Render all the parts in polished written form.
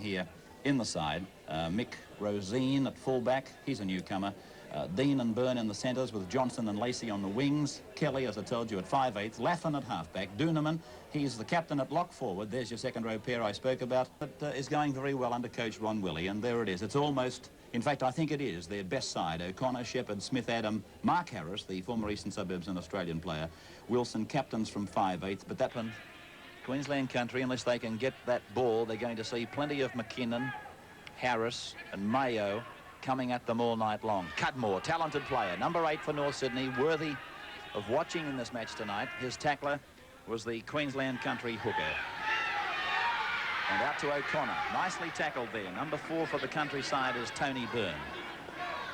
here in the side. Mick Rosine at fullback, he's a newcomer. Dean and Byrne in the centres with Johnson and Lacey on the wings. Kelly, as I told you, at 5/8. Laffin at halfback. Doonerman, he's the captain at lock forward. There's your second row pair I spoke about. But is going very well under coach Ron Willey, and there it is. It's almost, in fact, I think it is their best side. O'Connor, Shepherd, Smith, Adam, Mark Harris, the former Eastern Suburbs and Australian player. Wilson, captains from 5/8. But that one, Queensland country, unless they can get that ball, they're going to see plenty of McKinnon, Harris and Mayo coming at them all night long. Cudmore, talented player, number 8 for North Sydney, worthy of watching in this match tonight. His tackler was the Queensland country hooker. And out to O'Connor, nicely tackled there. Number 4 for the countryside is Tony Byrne.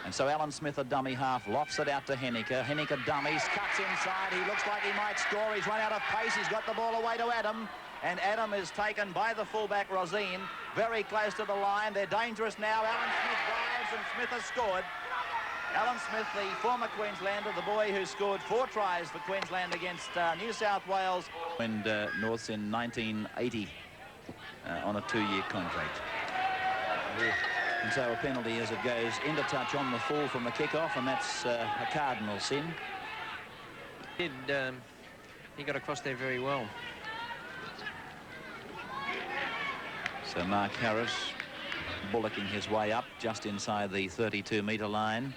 And so Alan Smith, a dummy half, lofts it out to Henniker. Henniker dummies, cuts inside. He looks like he might score. He's run out of pace. He's got the ball away to Adam. And Adam is taken by the fullback, Rosine, very close to the line. They're dangerous now. Alan Smith drives, and Smith has scored. Alan Smith, the former Queenslander, the boy who scored 4 tries for Queensland against New South Wales. And North's in 1980 on a 2-year contract. And so a penalty as it goes into touch on the full from the kick-off, and that's a cardinal sin. He got across there very well. So Mark Harris bullocking his way up just inside the 32-metre line.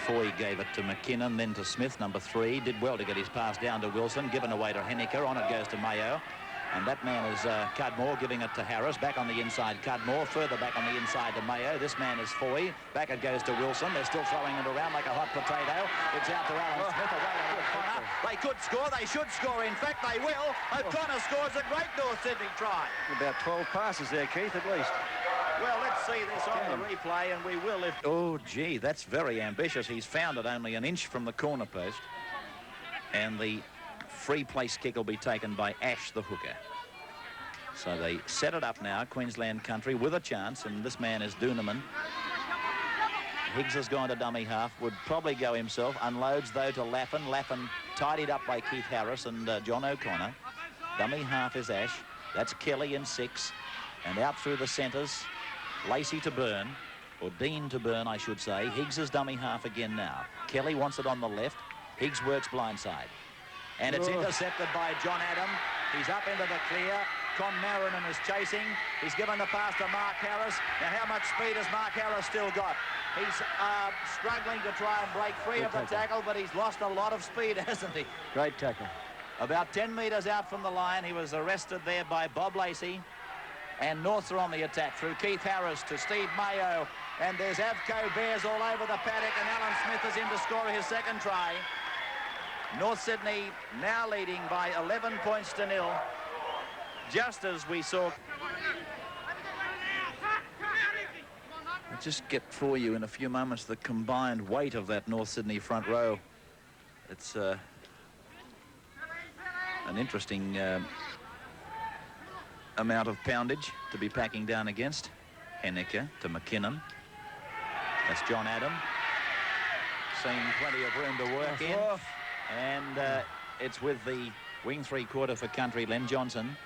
Foy gave it to McKinnon, then to Smith, number 3. Did well to get his pass down to Wilson, given away to Henniker. On it goes to Mayo. And that man is Cudmore, giving it to Harris. Back on the inside, Cudmore. Further back on the inside to Mayo. This man is Foy. Back it goes to Wilson. They're still throwing it around like a hot potato. It's out to Alan Smith, away to O'Connor. They could score. They should score. In fact, they will. O'Connor scores a great North Sydney try. About 12 passes there, Keith, at least. Well, let's see this on the replay, and we will if... Oh, gee, that's very ambitious. He's found it only an inch from the corner post. And the free place kick will be taken by Ash, the hooker. So they set it up now, Queensland country, with a chance, and this man is Doonerman. Higgs has gone to dummy half, would probably go himself, unloads though to Laffin. Laffin tidied up by Keith Harris and John O'Connor. Dummy half is Ash. That's Kelly in 6. And out through the centres, Lacey to Byrne, or Dean to Byrne, I should say. Higgs is dummy half again now. Kelly wants it on the left. Higgs works blindside. And it's intercepted by John Adam. He's up into the clear. Con Marinan is chasing. He's given the pass to Mark Harris. Now, how much speed has Mark Harris still got? He's struggling to try and break free of the tackle, but he's lost a lot of speed, hasn't he? Great tackle. About 10 metres out from the line, he was arrested there by Bob Lacey. And Norths are on the attack through Keith Harris to Steve Mayo. And there's Avco Bears all over the paddock, and Alan Smith is in to score his second try. North Sydney now leading by 11 points to 0. Just as we saw. I'll just get for you in a few moments the combined weight of that North Sydney front row. It's an interesting amount of poundage to be packing down against. Henniker to McKinnon. That's John Adam. Seen plenty of room to work in. And it's with the wing 3/4 for country, Len Johnson.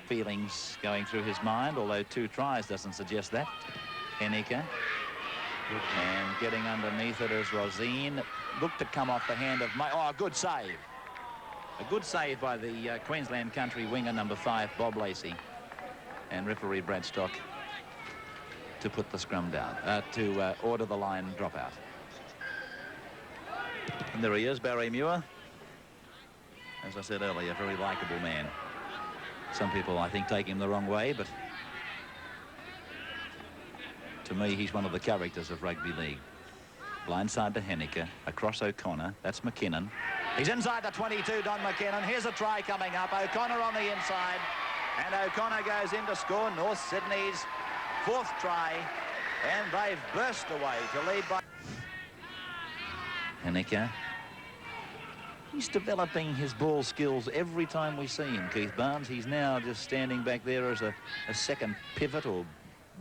Feelings going through his mind, although 2 tries doesn't suggest that. Henniker. And getting underneath it is Rosine. Looked to come off the hand of a good save. A good save by the Queensland country winger, number 5, Bob Lacey. And referee Bradstock to put the scrum down, to order the line dropout. And there he is, Barry Muir. As I said earlier, a very likeable man. Some people, I think, take him the wrong way, but to me, he's one of the characters of rugby league. Blindside to Henniker, across O'Connor. That's McKinnon. He's inside the 22, Don McKinnon. Here's a try coming up. O'Connor on the inside. And O'Connor goes in to score North Sydney's 4th try. And they've burst away to lead by... Henniker. He's developing his ball skills every time we see him, Keith Barnes. He's now just standing back there as a second pivot or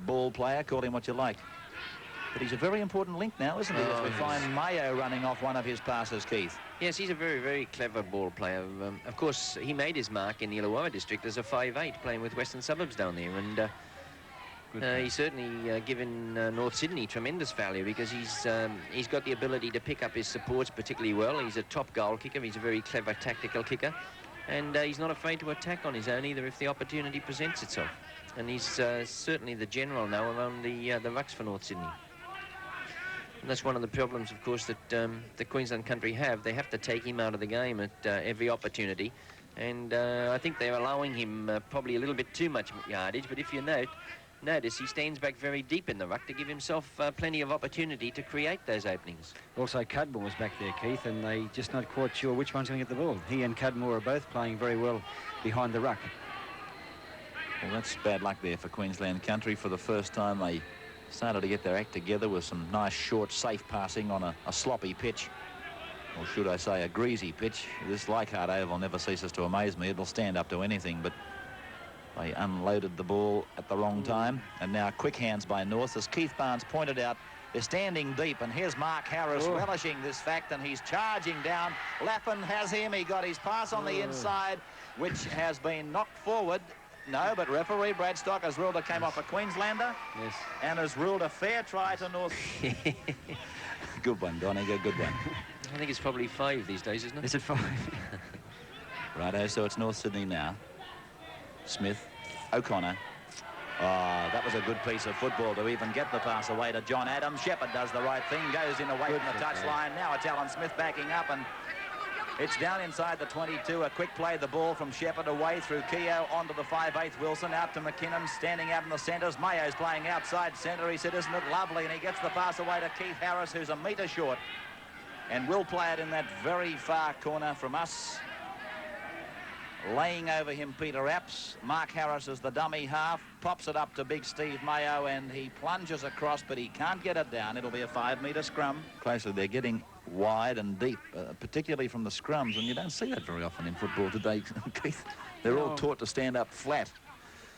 ball player, call him what you like. But he's a very important link now, isn't he, as we find Mayo running off one of his passes, Keith. Yes, he's a very, very clever ball player. Of course, he made his mark in the Illawarra district as a 5'8", playing with Western Suburbs down there, and he's certainly given North Sydney tremendous value because he's got the ability to pick up his supports particularly well. He's a top goal kicker. He's a very clever tactical kicker, and he's not afraid to attack on his own either if the opportunity presents itself. And he's certainly the general now around the rucks for North Sydney. And that's one of the problems, of course, that the Queensland country have. They have to take him out of the game at every opportunity. And I think they're allowing him probably a little bit too much yardage. But if you notice, he stands back very deep in the ruck to give himself plenty of opportunity to create those openings. Also, Cudmore was back there, Keith, and they just not quite sure which one's going to get the ball. He and Cudmore are both playing very well behind the ruck. Well, that's bad luck there for Queensland country. For the first time, they started to get their act together with some nice, short, safe passing on a sloppy pitch. Or should I say a greasy pitch. This Leichhardt Oval never ceases to amaze me. It'll stand up to anything, but they unloaded the ball at the wrong time. And now quick hands by North. As Keith Barnes pointed out, they're standing deep, and here's Mark Harris relishing this fact, and he's charging down. Lappin has him. He got his pass on the inside, which has been knocked forward. No, but referee Bradstock has ruled it came off a Queenslander. Yes. And has ruled a fair try to North. Good one, Doniger, good one. I think it's probably 5 these days, isn't it? Is it 5? Righto, so it's North Sydney now. Smith, O'Connor. Oh, that was a good piece of football to even get the pass away to John Adams. Shepherd does the right thing, goes in away from the touchline. Now it's Alan Smith backing up, and it's down inside the 22. A quick play, the ball from Shepherd away through Keogh onto the 5'8". Wilson out to McKinnon, standing out in the centres. Mayo's playing outside centre. He said, isn't it lovely? And he gets the pass away to Keith Harris, who's a metre short, and will play it in that very far corner from us. Laying over him, Peter Apps. Mark Harris is the dummy half, pops it up to big Steve Mayo, and he plunges across, but he can't get it down. It'll be a 5-metre scrum. Closely, they're getting wide and deep, particularly from the scrums, and you don't see that very often in football today, Keith. They're all taught to stand up flat.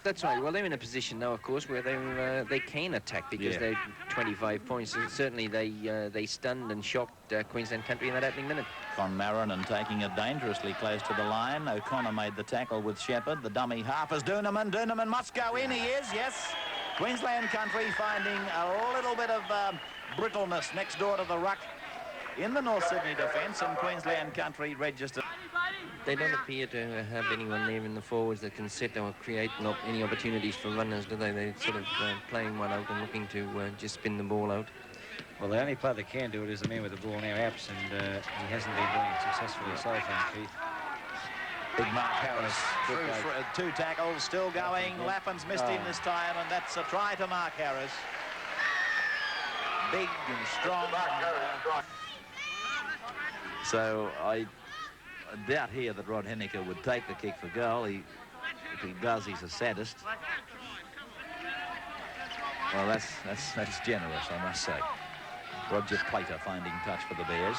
That's right. Well, they're in a position now, of course, where they can attack because they're 25 points. And certainly, they stunned and shocked Queensland country in that opening minute. Con Marin and taking it dangerously close to the line. O'Connor made the tackle with Shepherd. The dummy half is Doonerman. Doonerman must go in. He is, yes. Queensland country finding a little bit of brittleness next door to the ruck in the North Sydney defence, and Queensland country registered. They don't appear to have anyone there in the forwards that can set or create any opportunities for runners, do they? They're sort of playing one out and looking to just spin the ball out. Well, the only player that can do it is the man with the ball now, Apps, and he hasn't been doing it successfully so far, Keith. Big Mark Harris through 2 tackles, still going. Lappin's missed him this time, and that's a try to Mark Harris. Big and strong. So I doubt here that Rod Henniker would take the kick for goal. If he does, he's a sadist. Well, that's generous, I must say. Roger Plater finding touch for the Bears.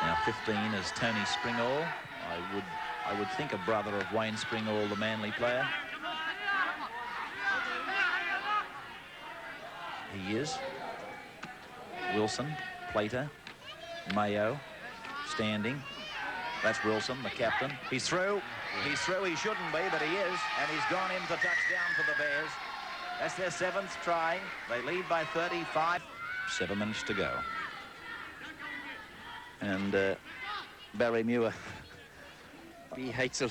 Now 15 is Tony Springall. I would think a brother of Wayne Springall, the Manly player. He is. Wilson, Plater, Mayo, standing. That's Wilson, the captain. He's through. He's through. He shouldn't be, but he is. And he's gone in for touchdown for the Bears. That's their 7th try. They lead by 35. 7 minutes to go. And Barry Muir. He hates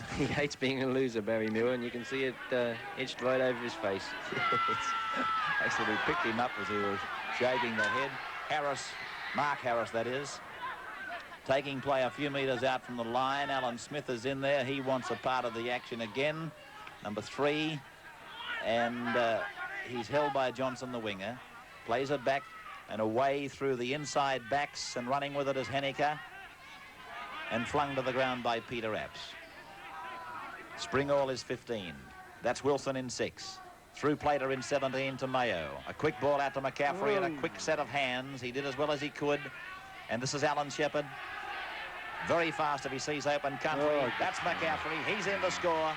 being a loser, Barry Muir, and you can see it etched right over his face. Actually, we picked him up as he was shaking the head. Harris, Mark Harris, that is, taking play a few metres out from the line. Alan Smith is in there. He wants a part of the action again. Number 3. And he's held by Johnson, the winger. Plays it back and away through the inside backs, and running with it is Henniker. And flung to the ground by Peter Apps. Springall is 15. That's Wilson in 6. Through Plater in 17 to Mayo. A quick ball out to McCaffrey and a quick set of hands. He did as well as he could. And this is Alan Shepherd. Very fast if he sees open country. That's McCaffrey. He's in to score.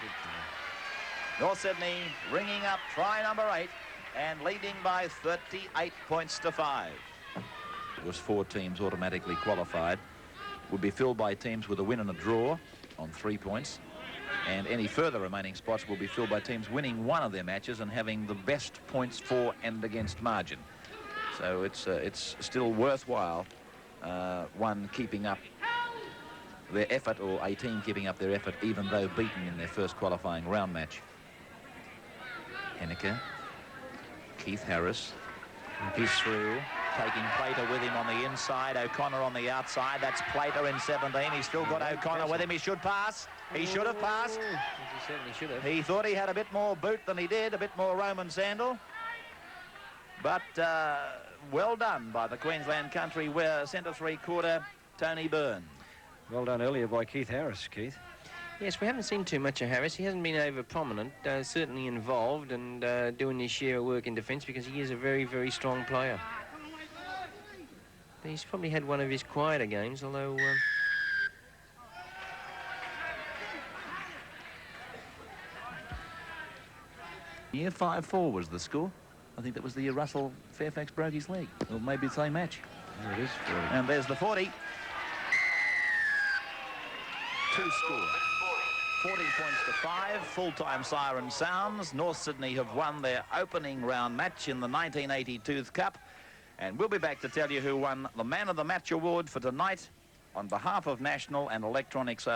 North Sydney ringing up try number 8 and leading by 38 points to 5. It was 4 teams automatically qualified. would be filled by teams with a win and a draw on 3 points. And any further remaining spots will be filled by teams winning one of their matches and having the best points for and against margin. So it's still worthwhile, one keeping up their effort, or a team keeping up their effort, even though beaten in their first qualifying round match. Henniker, Keith Harris, he's through, taking Plater with him on the inside, O'Connor on the outside. That's Plater in 17. He's still got O'Connor with him. He should pass. He should have passed. He certainly should have. He thought he had a bit more boot than he did, a bit more Roman sandal. But well done by the Queensland country centre three-quarter, Tony Byrne. Well done earlier by Keith Harris, Keith. Yes, we haven't seen too much of Harris. He hasn't been over prominent, certainly involved and doing his share of work in defence, because he is a very, very strong player. He's probably had one of his quieter games, although... Year 5-4 was the score. I think that was the year Russell Fairfax broke his leg. Or maybe the same match. There it is. 40. And there's the 40. 2 score. 14 points to 5. Full-time siren sounds. North Sydney have won their opening round match in the 1982 Cup. And we'll be back to tell you who won the Man of the Match award for tonight on behalf of National and Electronic Sales.